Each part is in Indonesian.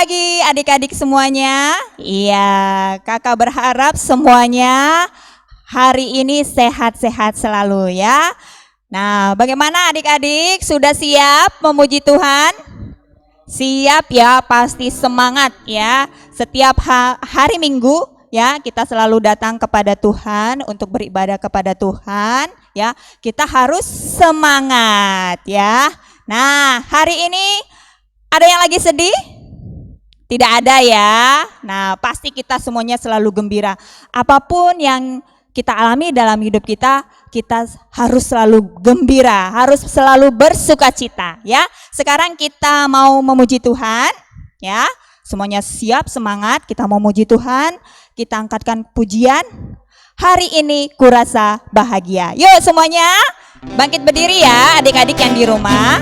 pagi adik-adik semuanya. Iya, kakak berharap semuanya hari ini sehat-sehat selalu ya. Nah, bagaimana adik-adik? Sudah siap memuji Tuhan? Siap ya, pasti semangat ya. Setiap hari Minggu ya, kita selalu datang kepada Tuhan untuk beribadah kepada Tuhan ya. Kita harus semangat ya. Nah, hari ini ada yang lagi sedih? Tidak ada ya. Nah, pasti kita semuanya selalu gembira. Apapun yang kita alami dalam hidup kita, kita harus selalu gembira, harus selalu bersukacita ya. Sekarang kita mau memuji Tuhan ya. Semuanya siap, semangat, kita mau memuji Tuhan. Kita angkatkan pujian. Hari ini kurasa bahagia. Yuk semuanya bangkit berdiri ya adik-adik yang di rumah.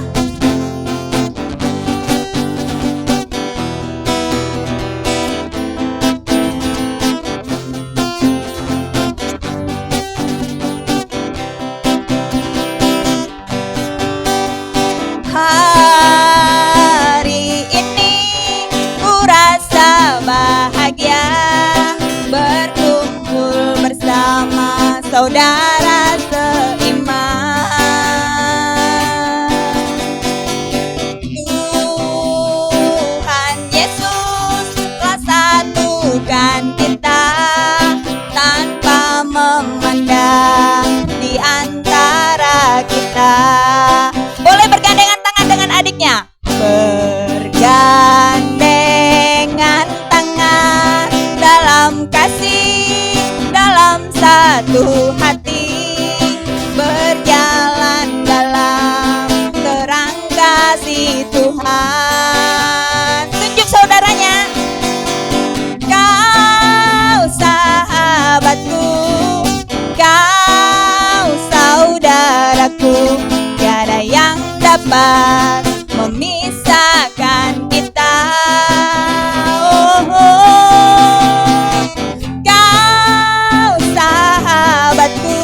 Hari ini kurasa bahagia berkumpul bersama saudara seiman. Tuhan Yesus telah satukan kita tanpa memandang di antara kita. Boleh bergandengan tangan dengan adiknya. Bergandengan tangan dalam kasih, dalam satu hati, berjalan dalam terang kasih Tuhan. Tunjuk saudaranya. Kau sahabatku, kau saudaraku, tiada yang dapat memisahkan kita. Oh, oh. Kau sahabatku,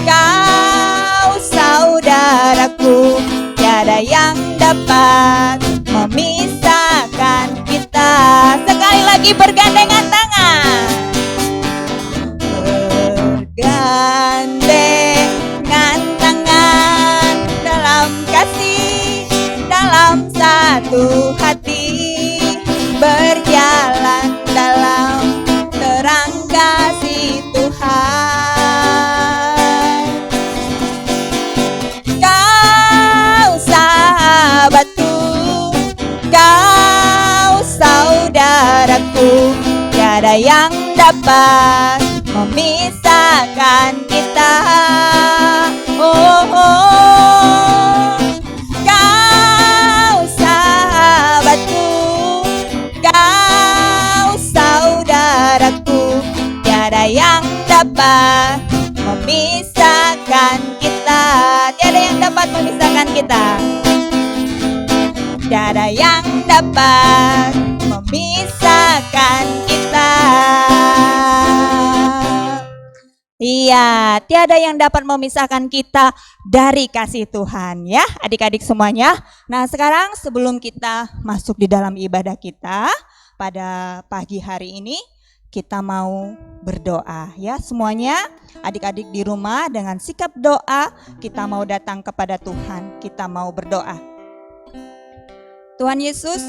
kau saudaraku, tiada yang dapat memisahkan kita. Sekali lagi bergandengan tangan. Bergandengan tangan dalam kasih, dalam satu hati, berjalan dalam terang kasih Tuhan. Kau sahabatku, kau saudaraku, tiada yang dapat memisahkan kita. Oh, oh. Kau sahabatku, kau saudaraku, tiada yang dapat memisahkan kita. Tiada yang dapat memisahkan kita. Tiada yang dapat memisahkan kita. Iya, tiada yang dapat memisahkan kita dari kasih Tuhan ya, adik-adik semuanya. Nah, sekarang sebelum kita masuk di dalam ibadah kita pada pagi hari ini, kita mau berdoa ya semuanya. Adik-adik di rumah dengan sikap doa, kita mau datang kepada Tuhan, kita mau berdoa. Tuhan Yesus,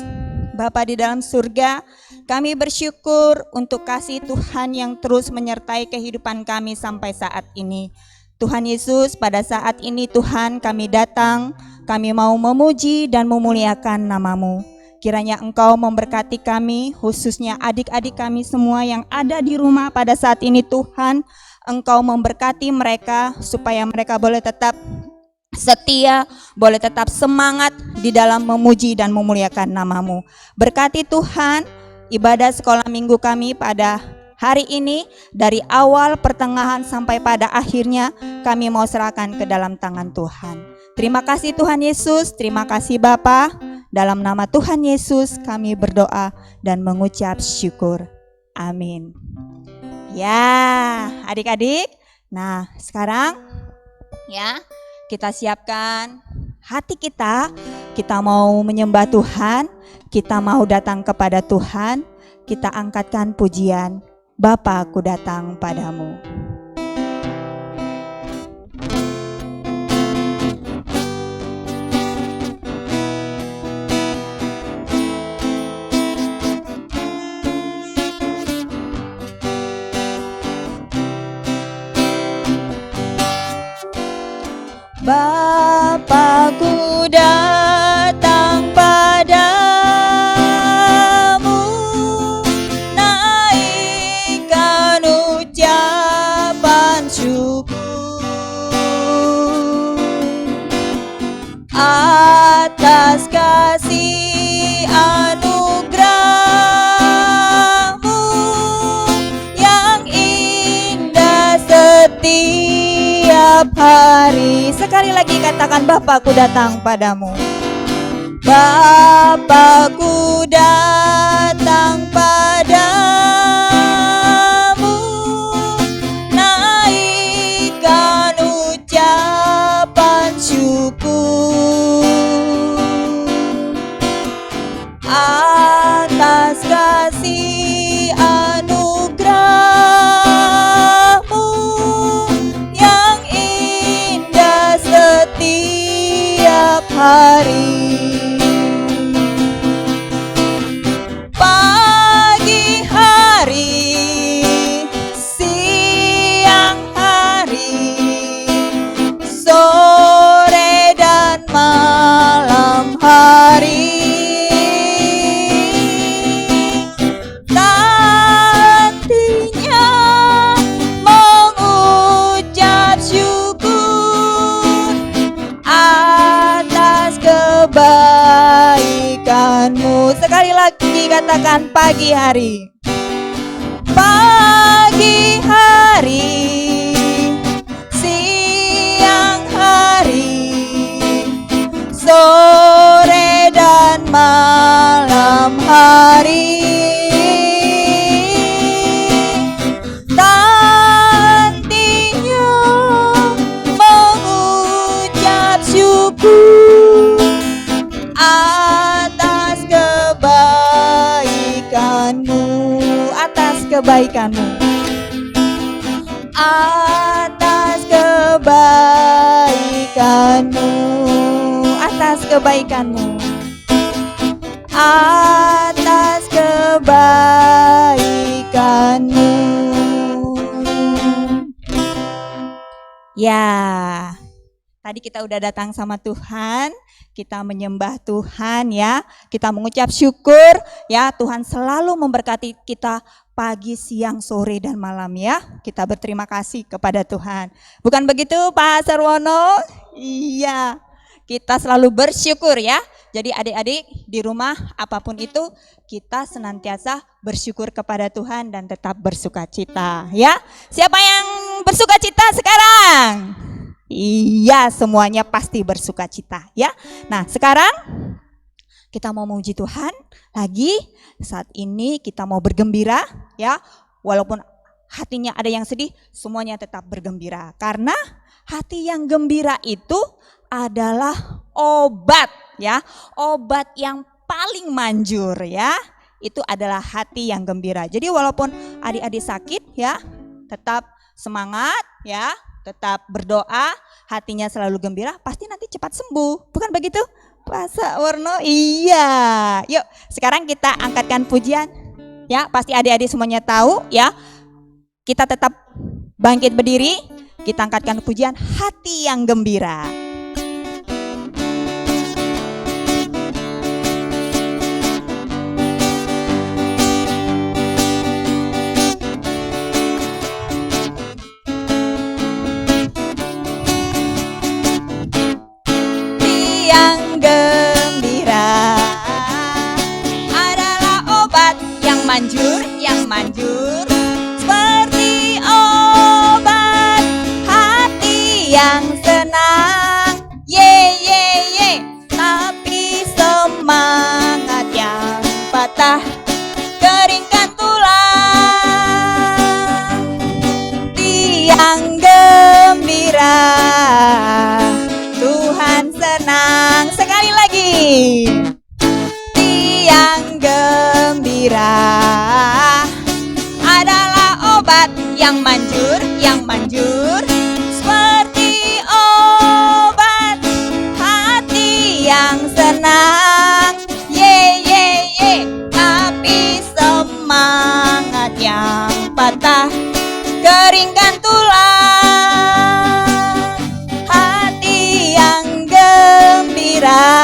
Bapa di dalam surga, kami bersyukur untuk kasih Tuhan yang terus menyertai kehidupan kami sampai saat ini. Tuhan Yesus, pada saat ini Tuhan kami datang, kami mau memuji dan memuliakan nama-Mu. Kiranya Engkau memberkati kami, khususnya adik-adik kami semua yang ada di rumah pada saat ini Tuhan. Engkau memberkati mereka supaya mereka boleh tetap setia, boleh tetap semangat di dalam memuji dan memuliakan nama-Mu. Berkati Tuhan ibadah sekolah minggu kami pada hari ini, dari awal, pertengahan sampai pada akhirnya, kami mau serahkan ke dalam tangan Tuhan. Terima kasih Tuhan Yesus, terima kasih Bapa. Dalam nama Tuhan Yesus kami berdoa dan mengucap syukur. Amin. Ya, adik-adik. Nah, sekarang ya, kita siapkan hati kita mau menyembah Tuhan, kita mau datang kepada Tuhan, kita angkatkan pujian, Bapa aku datang padamu. Bapakku datang padamu, naikkan ucapan syukur atas kasih anugerahmu yang indah setiap hari. Sekali lagi katakan, Bapakku datang padamu. Bapakku datang padamu, naikkan ucapan syukur atas kasih anugerahmu yang indah setiap hari. Pagi hari, siang hari, sore dan malam hari, hatinya mengucap syukur atas kebaikanmu. Sekali lagi katakan, pagi hari. Pagi hari, siang hari, sore dan malam hari, nantinya mengucap syukur atas kebaikanmu, atas kebaikanmu, atas kebaikanmu, atas kebaikanmu, atas kebaikanmu. Ya, tadi kita udah datang sama Tuhan, kita menyembah Tuhan ya, kita mengucap syukur ya, Tuhan selalu memberkati kita pagi, siang, sore, dan malam ya. Kita berterima kasih kepada Tuhan. Bukan begitu Pak Sarwono? Iya, kita selalu bersyukur ya. Jadi adik-adik di rumah apapun itu, kita senantiasa bersyukur kepada Tuhan dan tetap bersukacita ya. Siapa yang bersukacita sekarang? Iya, semuanya pasti bersukacita ya. Nah, sekarang kita mau memuji Tuhan lagi. Saat ini kita mau bergembira ya. Walaupun hatinya ada yang sedih, semuanya tetap bergembira. Karena hati yang gembira itu adalah obat ya. Obat yang paling manjur ya. Itu adalah hati yang gembira. Jadi walaupun adik-adik sakit ya, tetap semangat ya. Tetap berdoa, hatinya selalu gembira, pasti nanti cepat sembuh. Bukan begitu Pak Warno? Iya. Yuk sekarang kita angkatkan pujian ya. Pasti adik-adik semuanya tahu ya. Kita tetap bangkit berdiri, kita angkatkan pujian hati yang gembira. Yang manjur seperti obat hati yang senang, ye ye ye. Tapi semangat yang patah keringkan tulang. Tiang gembira, Tuhan senang. Sekali lagi. Tiang yang manjur, seperti obat hati yang senang. Ye ye ye, tapi semangat yang patah keringkan tulang. Hati yang gembira,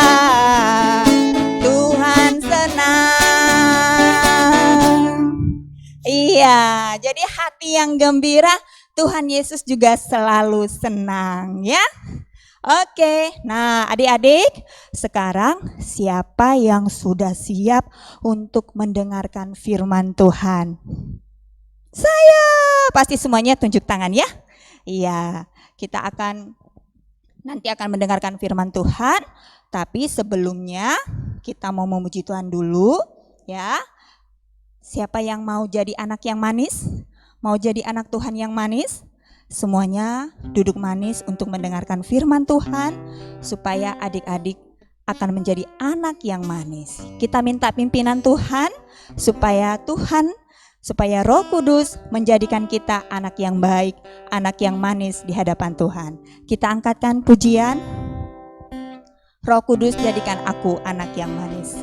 Tuhan senang. Iya, jadi hati yang gembira, Tuhan Yesus juga selalu senang ya. Oke, nah adik-adik, sekarang siapa yang sudah siap untuk mendengarkan firman Tuhan? Saya, pasti semuanya tunjuk tangan ya. Iya, kita nanti akan mendengarkan firman Tuhan, tapi sebelumnya kita mau memuji Tuhan dulu ya. Siapa yang mau jadi anak yang manis? Mau jadi anak Tuhan yang manis? Semuanya duduk manis untuk mendengarkan firman Tuhan, supaya adik-adik akan menjadi anak yang manis. Kita minta pimpinan Tuhan, supaya Roh Kudus menjadikan kita anak yang baik, anak yang manis di hadapan Tuhan. Kita angkatkan pujian, Roh Kudus jadikan aku anak yang manis.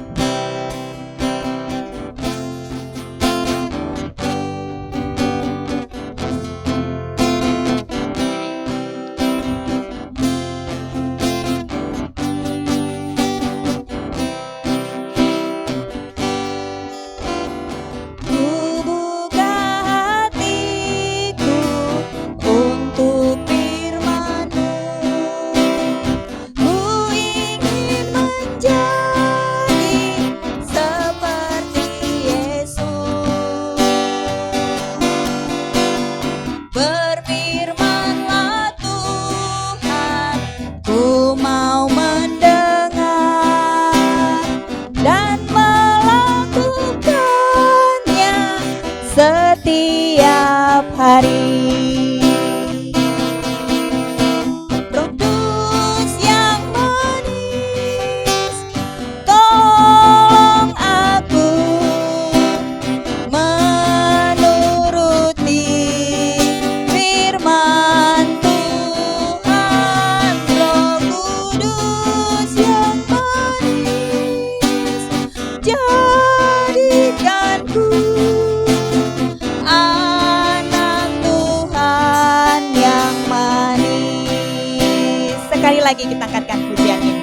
Lagi kita angkatkan pujian ini.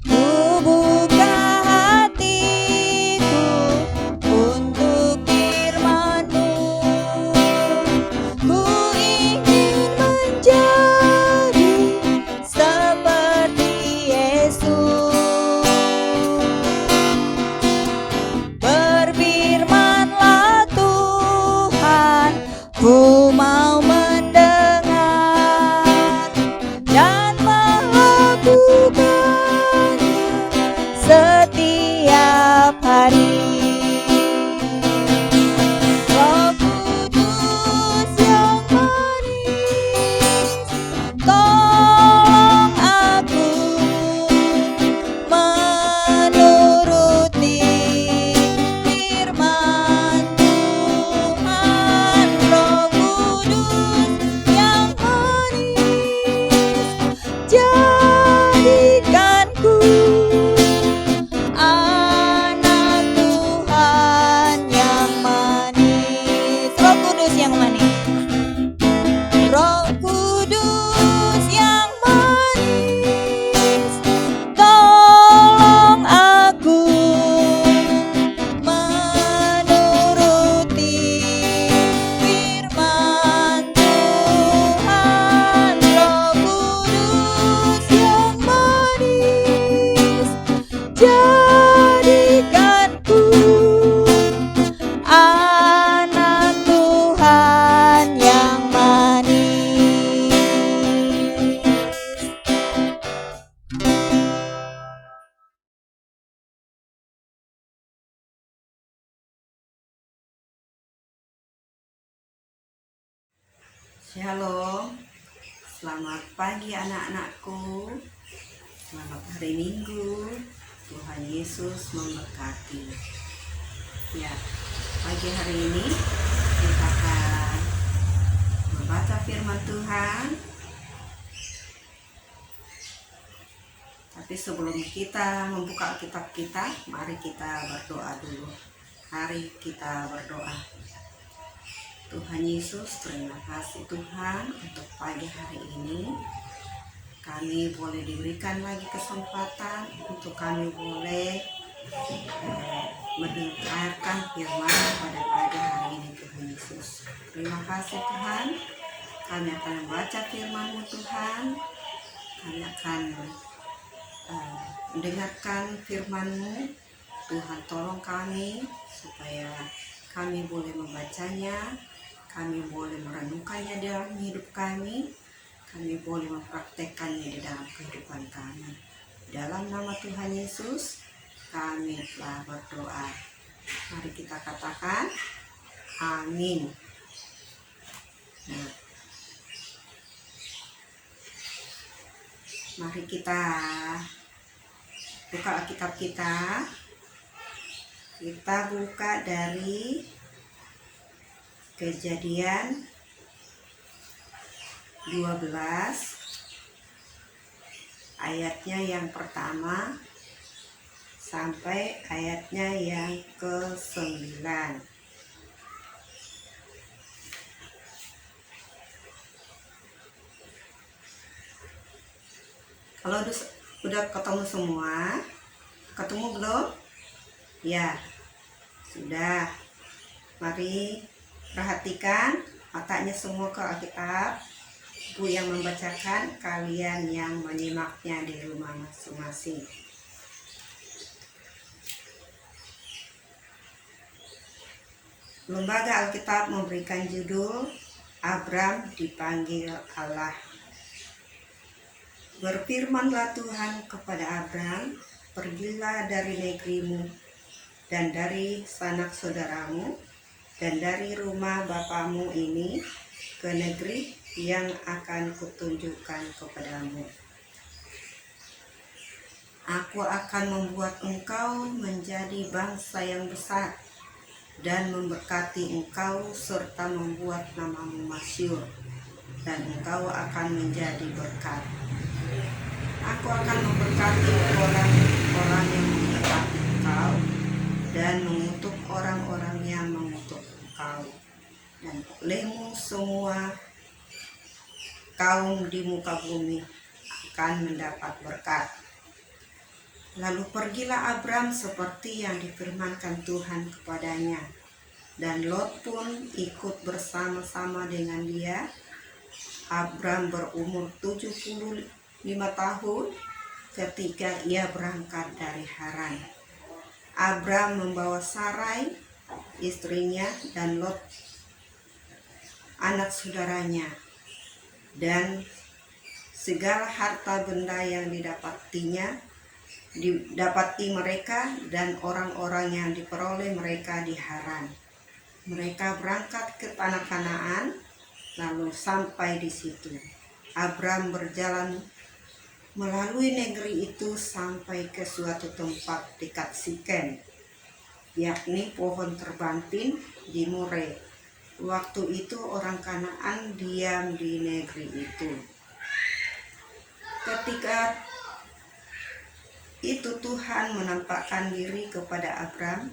Ku buka hatiku untuk firman-Mu. Ku ingin menjadi seperti Yesus. Berfirman-Lah Tuhan, ku mau Shalom, selamat pagi anak-anakku, selamat hari Minggu, Tuhan Yesus memberkati. Ya, pagi hari ini kita akan membaca firman Tuhan. Tapi sebelum kita membuka kitab kita, mari kita berdoa dulu. Mari kita berdoa. Tuhan Yesus, terima kasih Tuhan untuk pagi hari ini. Kami boleh diberikan lagi kesempatan untuk kami boleh mendengarkan firman pada pagi hari ini Tuhan Yesus. Terima kasih Tuhan. Kami akan membaca firman-Mu Tuhan. Kami akan mendengarkan firman-Mu. Tuhan tolong kami supaya kami boleh membacanya, kami boleh merenungkannya dalam hidup kami boleh mempraktekkannya di dalam kehidupan kami. Dalam nama Tuhan Yesus, kami telah berdoa. Mari kita katakan, amin. Nah, mari kita buka Alkitab kita. Kita buka dari Kejadian 12 ayatnya yang pertama sampai ayatnya yang ke-9. Kalau udah ketemu semua, ketemu belum? Ya, sudah. Mari perhatikan, matanya semua ke Alkitab. Ibu yang membacakan, kalian yang menyimaknya di rumah masing-masing. Lembaga Alkitab memberikan judul Abram dipanggil Allah. Berfirmanlah Tuhan kepada Abram, pergilah dari negerimu dan dari sanak saudaramu dan dari rumah bapamu ini ke negeri yang akan kutunjukkan kepadamu. Aku akan membuat engkau menjadi bangsa yang besar dan memberkati engkau serta membuat namamu masyhur, dan engkau akan menjadi berkat. Aku akan memberkati orang-orang yang memberkati engkau dan mengutuk orang-orang yang mengutuk engkau, dan olehmu semua kaum di muka bumi akan mendapat berkat. Lalu pergilah Abram seperti yang difirmankan Tuhan kepadanya, dan Lot pun ikut bersama-sama dengan dia. Abram berumur 75 tahun ketika ia berangkat dari Haran. Abram membawa Sarai istrinya dan Lot anak saudaranya, dan segala harta benda yang didapati mereka dan orang-orang yang diperoleh mereka di Haran. Mereka berangkat ke tanah Kanaan, lalu sampai di situ. Abram berjalan melalui negeri itu sampai ke suatu tempat dekat Sikem, yakni pohon terbantin di More. Waktu itu orang Kanaan diam di negeri itu. Ketika itu Tuhan menampakkan diri kepada Abram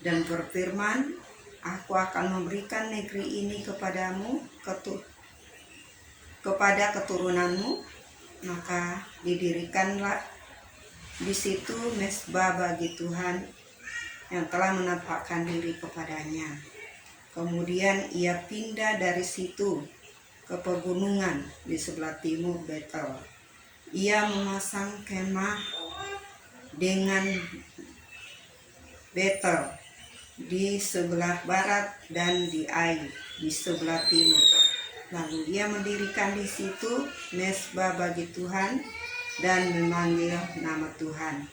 dan berfirman, aku akan memberikan negeri ini kepadamu, kepada keturunanmu. Maka didirikanlah di situ mezbah bagi Tuhan yang telah menampakkan diri kepadanya. Kemudian ia pindah dari situ ke pegunungan di sebelah timur Betel. Ia memasang kemah dengan Betel di sebelah barat dan di Ai di sebelah timur. Lalu ia mendirikan di situ mezbah bagi Tuhan dan memanggil nama Tuhan.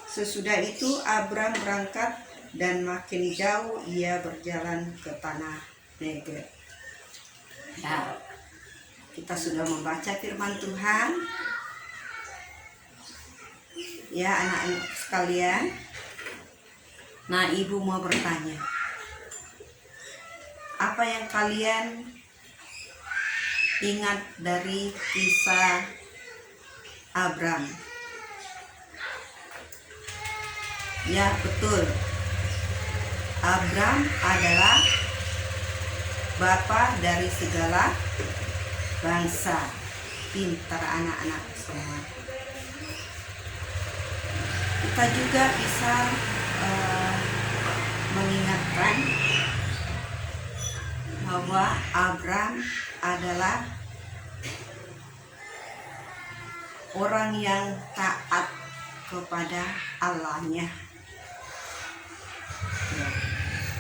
Sesudah itu Abram berangkat dan makin jauh ia berjalan ke tanah Negev. Nah, kita sudah membaca firman Tuhan. Ya anak-anak sekalian, Nah, ibu mau bertanya, apa yang kalian ingat dari kisah Abram? Ya, betul. Abram adalah bapa dari segala bangsa. Pintar anak-anak semua. Kita juga bisa mengingatkan bahwa Abram adalah orang yang taat kepada Allahnya. Ya.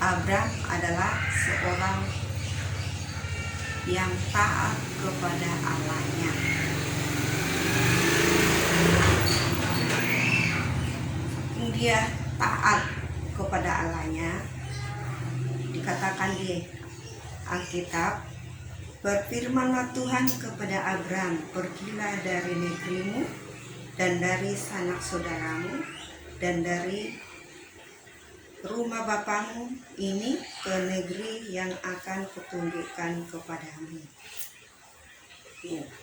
Abram adalah seorang yang taat kepada Allahnya. Dia taat kepada Allahnya, dikatakan di Alkitab, berfirmanlah Tuhan kepada Abram, pergilah dari negerimu dan dari sanak saudaramu dan dari rumah bapamu ini ke negeri yang akan kutunjukkan kepadamu.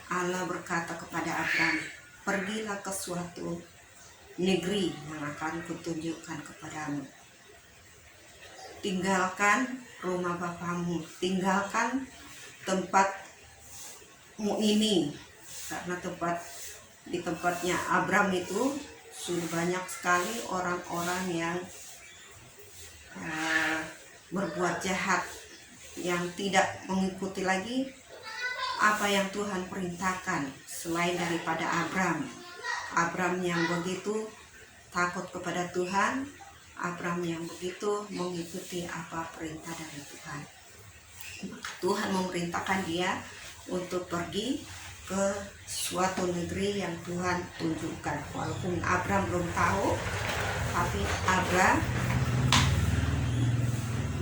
Allah berkata kepada Abram, pergilah ke suatu negeri yang akan kutunjukkan kepadamu. Tinggalkan rumah bapamu, tinggalkan tempatmu ini, karena di tempatnya Abram itu sudah banyak sekali orang-orang yang berbuat jahat, yang tidak mengikuti lagi apa yang Tuhan perintahkan selain daripada Abram yang begitu takut kepada Tuhan, Abram yang begitu mengikuti apa perintah dari Tuhan. Tuhan memerintahkan dia untuk pergi ke suatu negeri yang Tuhan tunjukkan. Walaupun Abram belum tahu, tapi Abram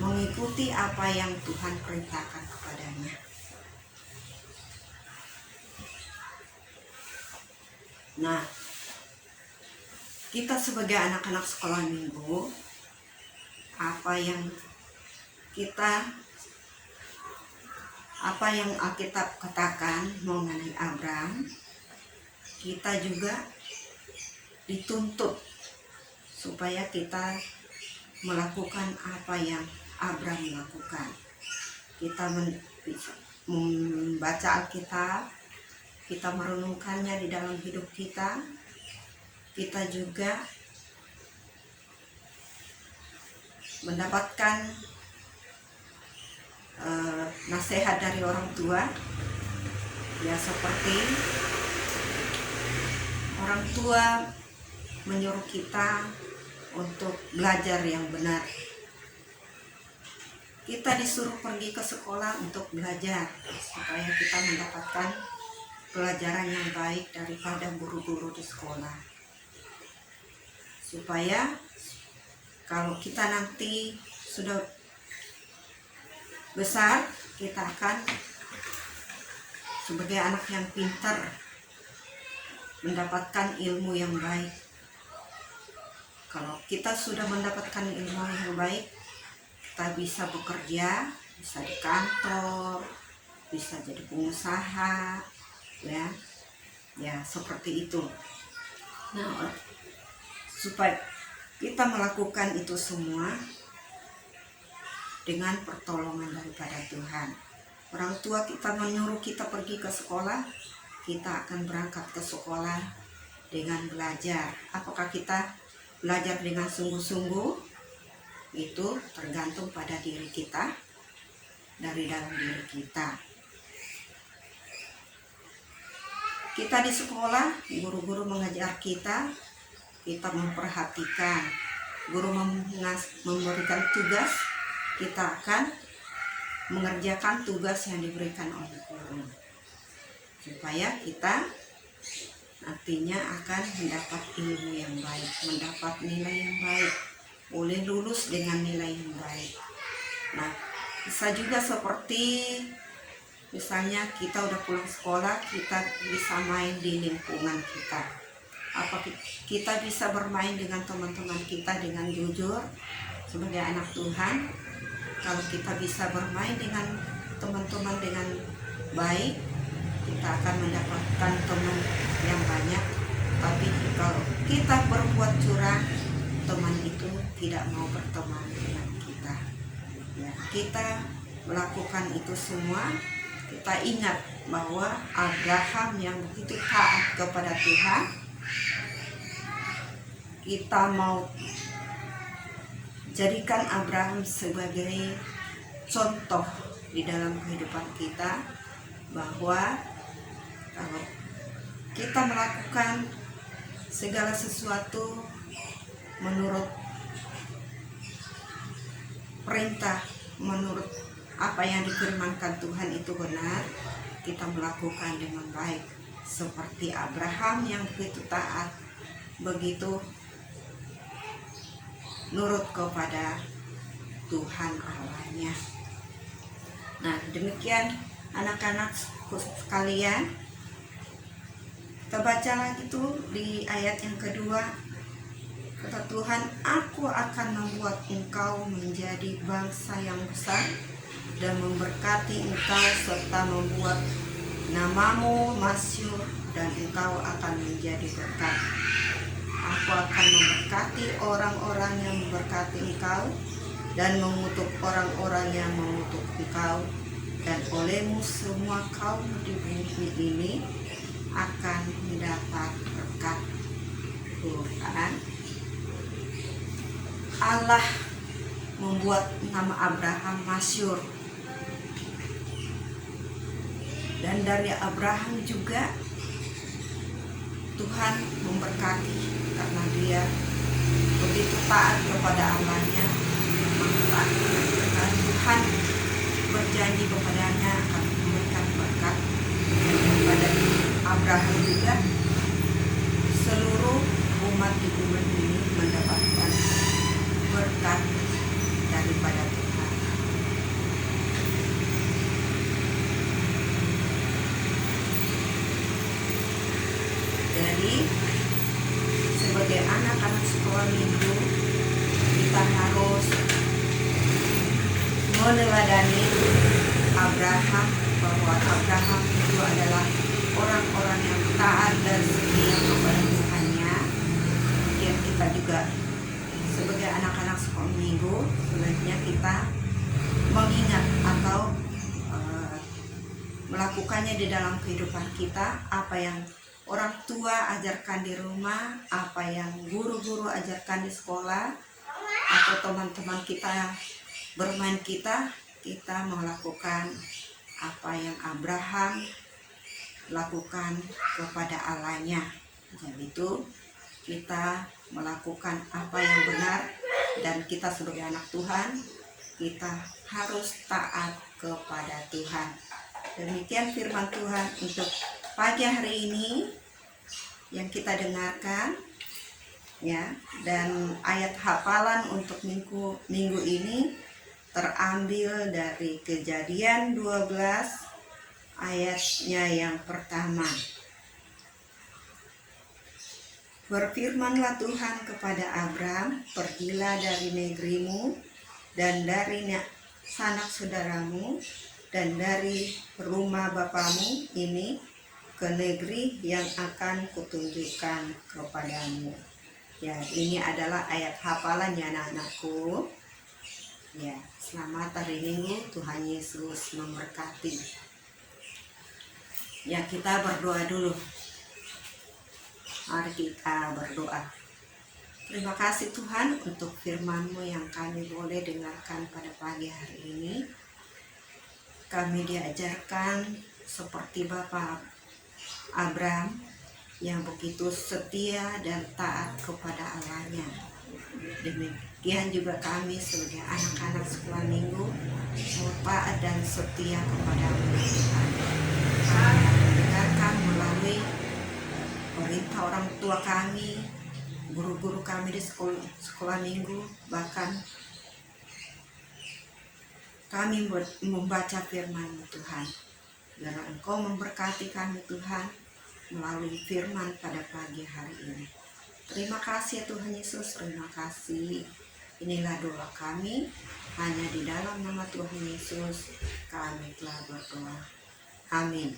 mengikuti apa yang Tuhan perintahkan kepadanya. Nah, kita sebagai anak-anak sekolah minggu, apa yang Alkitab katakan mengenai Abram, kita juga dituntut supaya kita melakukan apa yang Abram lakukan. Kita membaca Alkitab, kita merenungkannya di dalam hidup kita. Kita juga mendapatkan nasihat dari orang tua, ya, seperti orang tua menyuruh kita untuk belajar yang benar. Kita disuruh pergi ke sekolah untuk belajar supaya kita mendapatkan pelajaran yang baik daripada guru-guru di sekolah, supaya kalau kita nanti sudah besar, kita akan sebagai anak yang pintar mendapatkan ilmu yang baik. Kalau kita sudah mendapatkan ilmu yang baik, kita bisa bekerja, bisa di kantor, bisa jadi pengusaha, ya seperti itu. Nah, supaya kita melakukan itu semua dengan pertolongan daripada Tuhan. Orang tua kita menyuruh kita pergi ke sekolah, kita akan berangkat ke sekolah dengan belajar. Apakah kita belajar dengan sungguh-sungguh? Itu tergantung pada diri kita, dari dalam diri kita. Kita di sekolah, guru-guru mengajar kita memperhatikan. Guru memberikan tugas, kita akan mengerjakan tugas yang diberikan oleh guru, supaya kita nantinya akan mendapat ilmu yang baik, mendapat nilai yang baik, boleh lulus dengan nilai yang baik. Nah, bisa juga seperti misalnya kita udah pulang sekolah, kita bisa main di lingkungan kita. Apa kita bisa bermain dengan teman-teman kita dengan jujur, sebagai anak Tuhan, kalau kita bisa bermain dengan teman-teman dengan baik, kita akan mendapatkan teman yang banyak. Tapi kalau kita berbuat curang, teman itu tidak mau berteman dengan kita. Ya, kita melakukan itu semua, kita ingat bahwa Abraham yang begitu taat kepada Tuhan, kita mau jadikan Abraham sebagai contoh di dalam kehidupan kita, bahwa kalau kita melakukan segala sesuatu menurut perintah, menurut apa yang difirmankan Tuhan itu benar, kita melakukan dengan baik seperti Abraham yang begitu taat, begitu nurut kepada Tuhan Allahnya. Nah, demikian anak-anak sekalian, kita baca lagi tuh di ayat yang kedua. Kata Tuhan, aku akan membuat engkau menjadi bangsa yang besar dan memberkati engkau serta membuat namamu masyhur, dan engkau akan menjadi berkat. Aku akan memberkati orang-orang yang memberkati engkau dan mengutuk orang-orang yang mengutuk engkau, dan olehmu semua kaum di bumi ini akan mendapat berkat. Tuhan Allah membuat nama Abraham masyhur, dan dari Abraham juga Tuhan memberkati karena dia begitu taat kepada Allahnya. Maka Tuhan berjanji kepadanya akan memberikan berkat, dan kepada Abraham juga seluruh umat di bumi ini mendapatkan berkat daripada Tuhan. Jadi sebagai anak-anak sekolah minggu, kita harus meneladani Abraham, bahwa Abraham itu adalah orang-orang yang taat dan setia kepada Tuhannya. Kemudian kita juga sebagai anak-anak sekolah minggu, sebaiknya kita mengingat atau melakukannya di dalam kehidupan kita, apa yang orang tua ajarkan di rumah, apa yang guru-guru ajarkan di sekolah, atau teman-teman kita bermain kita melakukan apa yang Abraham lakukan kepada Allahnya. Jadi itu kita melakukan apa yang benar, dan kita sebagai anak Tuhan, kita harus taat kepada Tuhan. Demikian firman Tuhan untuk pagi hari ini yang kita dengarkan, ya. Dan ayat hafalan untuk minggu ini terambil dari Kejadian 12 ayatnya yang pertama. Berfirmanlah Tuhan kepada Abram, pergilah dari negerimu dan dari sanak saudaramu dan dari rumah bapamu ini ke negeri yang akan kutunjukkan kepadamu. Ya, ini adalah ayat hafalannya anak-anakku. Ya, selamat hari Minggu, Tuhan Yesus memberkati. Ya, kita berdoa dulu. Mari kita berdoa. Terima kasih Tuhan untuk firman-Mu yang kami boleh dengarkan pada pagi hari ini. Kami diajarkan seperti Bapak Abram yang begitu setia dan taat kepada Allahnya. Demikian juga kami sebagai anak-anak sekolah minggu taat dan setia kepada-Mu Tuhan. Kami mendengarkan melalui perintah orang tua kami, guru-guru kami di sekolah minggu, bahkan kami membaca firman Tuhan. Biarlah Engkau memberkati kami Tuhan melalui firman pada pagi hari ini. Terima kasih Tuhan Yesus, terima kasih. Inilah doa kami, hanya di dalam nama Tuhan Yesus kami telah berdoa. Amin.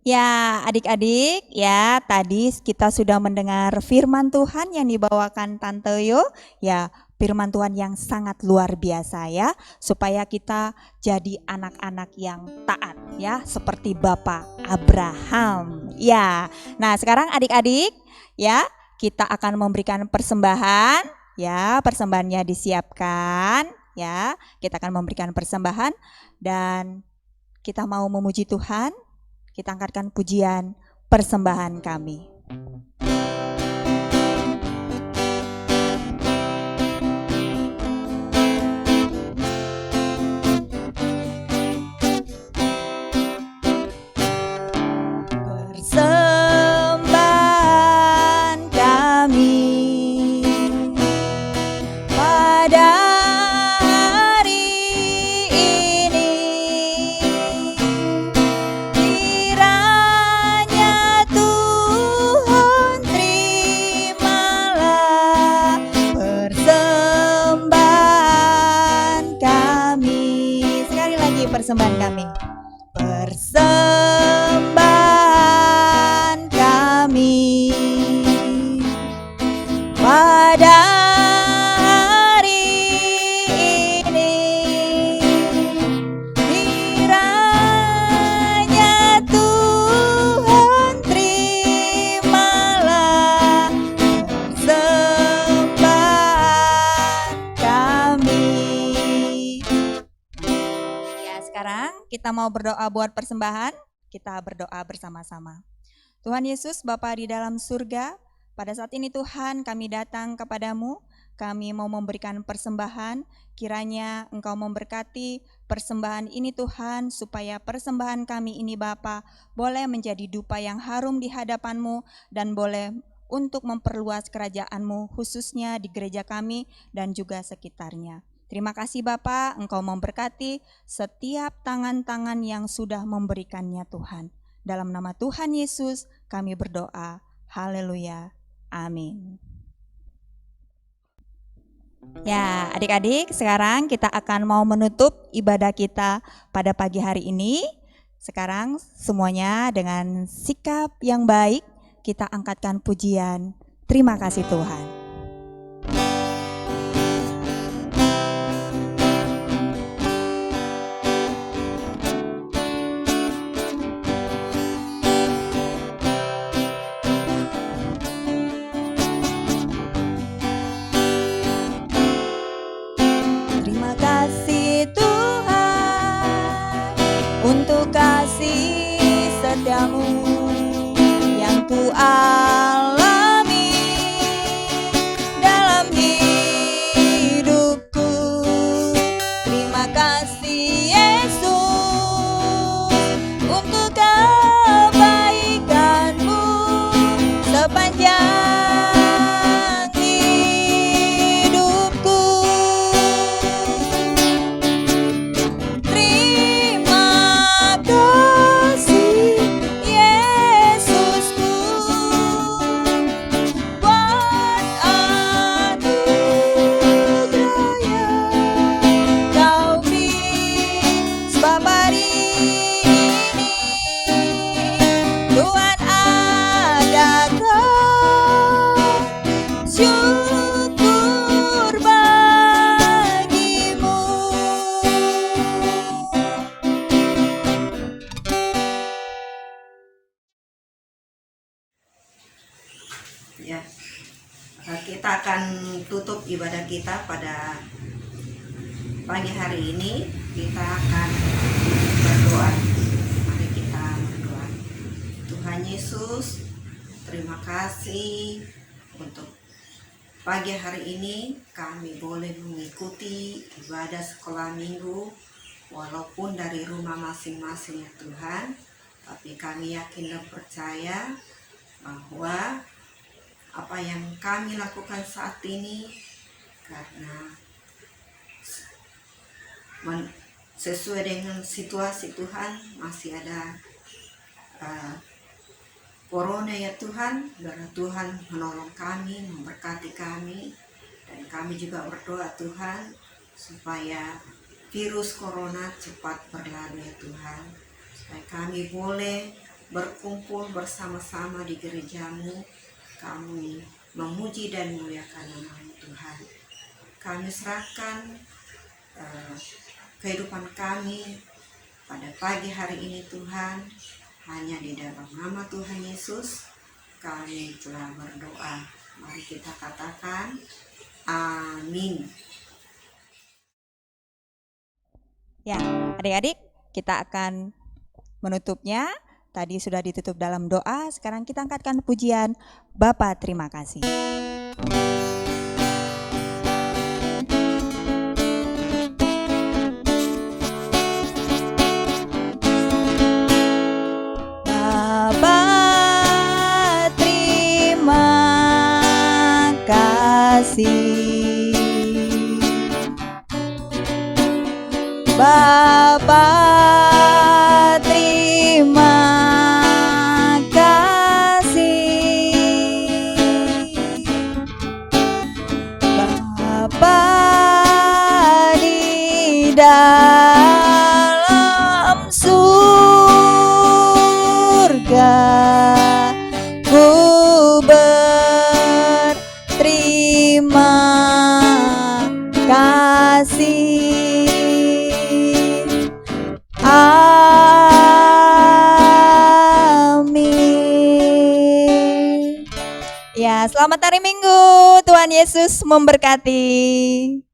Ya, adik-adik, ya tadi kita sudah mendengar firman Tuhan yang dibawakan Tante Yo. Ya, firman Tuhan yang sangat luar biasa ya, supaya kita jadi anak-anak yang taat ya, seperti Bapak Abraham. Ya. Nah, sekarang adik-adik, ya, kita akan memberikan persembahan, ya, persembahannya disiapkan, ya. Kita akan memberikan persembahan dan kita mau memuji Tuhan. Kita angkatkan pujian persembahan kami. Persembahan kami pada hari ini, kiranya Tuhan terimalah persembahan kami. Sekali lagi persembahan kami. Persembahan kami pada hari ini, kiranya Tuhan terimalah persembahan kami. Ya, sekarang kita mau berdoa buat persembahan. Kita berdoa bersama-sama. Tuhan Yesus, Bapa di dalam surga, pada saat ini Tuhan kami datang kepadamu, kami mau memberikan persembahan, kiranya Engkau memberkati persembahan ini Tuhan, supaya persembahan kami ini Bapa boleh menjadi dupa yang harum di hadapan-Mu dan boleh untuk memperluas kerajaan-Mu khususnya di gereja kami dan juga sekitarnya. Terima kasih Bapa, Engkau memberkati setiap tangan-tangan yang sudah memberikannya Tuhan. Dalam nama Tuhan Yesus kami berdoa. Haleluya. Amin. Ya, adik-adik, sekarang kita akan mau menutup ibadah kita pada pagi hari ini. Sekarang semuanya dengan sikap yang baik kita angkatkan pujian. Terima kasih Tuhan. Terima kasih Tuhan untuk kasih setiamu yang ku alami dalam hidupku. Terima kasih Yesus untuk kebaikanmu sepanjang hidupku. Terima kasih Yesusku buat anugerah yang Kau beri, sebab hari ini Tuhan adakan syukur bagimu. Ya, kita akan tutup ibadah kita pada pagi hari ini. Kita akan berdoa. Mari kita berdoa. Tuhan Yesus, terima kasih untuk pagi hari ini kami boleh mengikuti ibadah sekolah minggu walaupun dari rumah masing-masing ya Tuhan. Tapi kami yakin dan percaya bahwa apa yang kami lakukan saat ini karena sesuai dengan situasi Tuhan, masih ada corona ya Tuhan, biarlah Tuhan menolong kami, memberkati kami, dan kami juga berdoa Tuhan supaya virus corona cepat berlalu ya Tuhan, supaya kami boleh berkumpul bersama-sama di gerejamu, kami memuji dan memuliakan nama Tuhan. Kami serahkan kehidupan kami pada pagi hari ini Tuhan, hanya di dalam nama Tuhan Yesus kami telah berdoa. Mari kita katakan amin. Ya, adik-adik, kita akan menutupnya. Tadi sudah ditutup dalam doa, sekarang kita angkatkan pujian. Bapa, terima kasih. Bapa, terima kasih. Bapa, terima kasih. Bapa di dalam surga, ku berterima kasih. Amin. Ya, selamat hari Minggu. Tuhan Yesus memberkati.